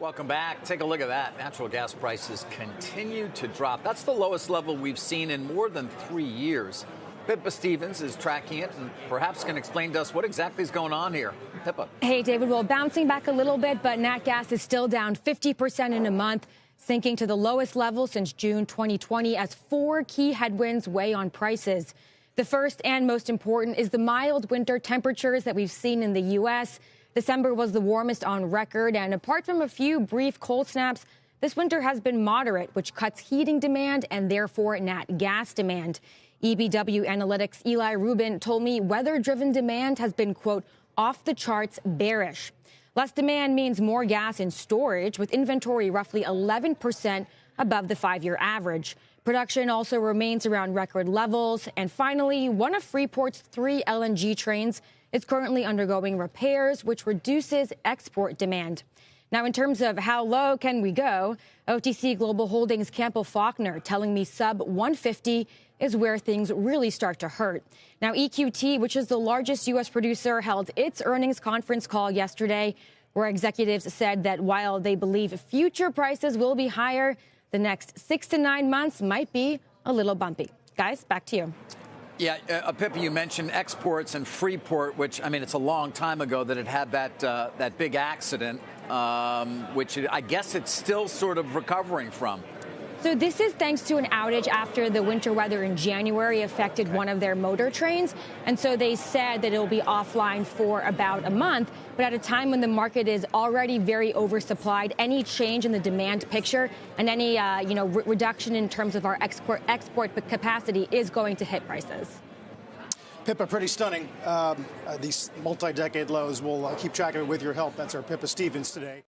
Welcome back. Take a look at that. Natural gas prices continue to drop. That's the lowest level we've seen in more than 3 years. Pippa Stevens is tracking it and perhaps can explain to us what exactly is going on here. Pippa. Hey, David. Well, bouncing back a little bit, but nat gas is still down 50% in a month, sinking to the lowest level since June 2020 as 4 key headwinds weigh on prices. The first and most important is the mild winter temperatures that we've seen in the U.S. December was the warmest on record, and apart from a few brief cold snaps, this winter has been moderate, which cuts heating demand and therefore nat gas demand. EBW Analytics' Eli Rubin told me weather-driven demand has been, quote, off the charts bearish. Less demand means more gas in storage, with inventory roughly 11% above the 5-year average. Production also remains around record levels. And finally, one of Freeport's 3 LNG trains is currently undergoing repairs, which reduces export demand. Now, in terms of how low can we go, OTC Global Holdings' Campbell Faulkner telling me sub 150 is where things really start to hurt. Now, EQT, which is the largest U.S. producer, held its earnings conference call yesterday, where executives said that while they believe future prices will be higher, the next 6 to 9 months might be a little bumpy. Guys, back to you. Yeah, Pippa, you mentioned exports and Freeport, which, I mean, it's a long time ago that it had that big accident, which I guess it's still sort of recovering from. So this is thanks to an outage after the winter weather in January affected one of their motor trains. And so they said that it'll be offline for about a month. But at a time when the market is already very oversupplied, any change in the demand picture and any reduction in terms of our export capacity is going to hit prices. Pippa, pretty stunning. These multi-decade lows. We'll keep track of it with your help. That's our Pippa Stevens today.